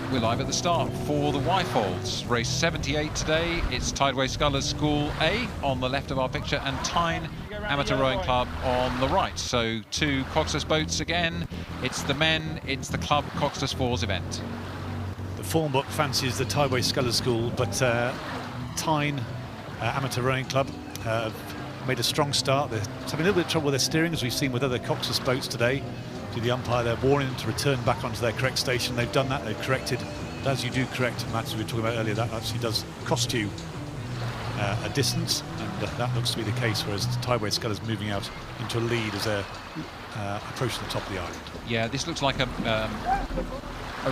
We're live at the start for the Wyfolds. Race 78 today. It's Tideway Scullers School A on the left of our picture and Tyne Amateur Rowing Club on the right. So two coxless boats again. It's the men, it's the club coxless fours event. The form book fancies the Tideway Scullers School, but Tyne Amateur Rowing Club made a strong start. They're having a little bit of trouble with their steering, as we've seen with other coxless boats today. To the umpire, they're warning them to return back onto their correct station. They've done that, they've corrected. But as you do correct, Matt, as we were talking about earlier, that actually does cost you a distance, and that looks to be the case, whereas the Tideway Scullers moving out into a lead as they're approaching the top of the island. Yeah, this looks like a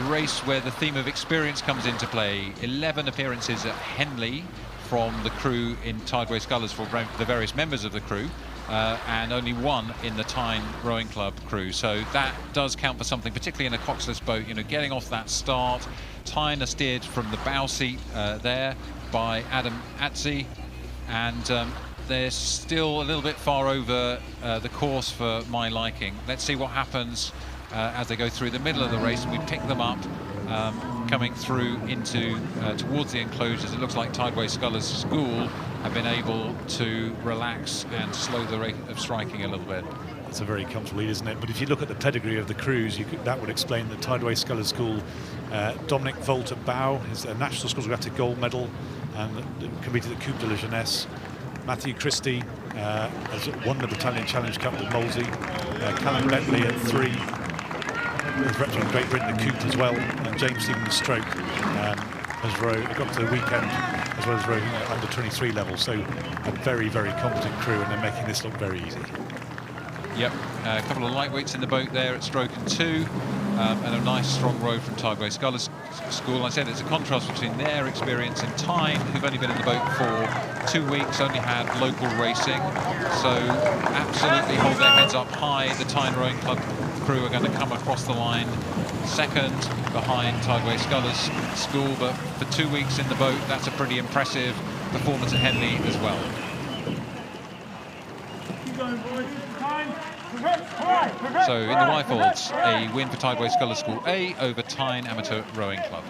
race where the theme of experience comes into play. 11 appearances at Henley from the crew in Tideway Scullers for the various members of the crew. And only one in the Tyne Rowing Club crew, so that does count for something, particularly in a coxless boat. You know, getting off that start. Tyne are steered from the bow seat there by Tyne A.R.C, and they're still a little bit far over the course for my liking. Let's see what happens as they go through the middle of the race, and we pick them up coming through into towards the enclosures. It looks like Tideway Scullers School have been able to relax and slow the rate of striking a little bit. It's a very comfortable lead, isn't it? But if you look at the pedigree of the crews, that would explain the Tideway Scullers School. Dominic Volt at bow is a National Schools Regatta gold medal and competed at Coupe de la Jeunesse. Matthew Christie has won the Battalion Challenge Cup with Molesey. Callum Bentley at 3. He's representing Great Britain at Coupe as well. And James Stevens Stroke has got to the weekend as well as rowing at under 23 level. So a very, very competent crew, and they're making this look very easy. Yep, a couple of lightweights in the boat there at stroke and 2, and a nice strong row from Tideway Scullers School. I said it's a contrast between their experience in Tyne, who've only been in the boat for 2 weeks, only had local racing, so absolutely hold their heads up high. The Tyne Rowing Club crew are going to come across the line second behind Tideway Scullers School, but for 2 weeks in the boat, that's a pretty impressive performance at Henley as well. So in the Wyfolds, a win for Tideway Scullers School A over Tyne Amateur Rowing Club.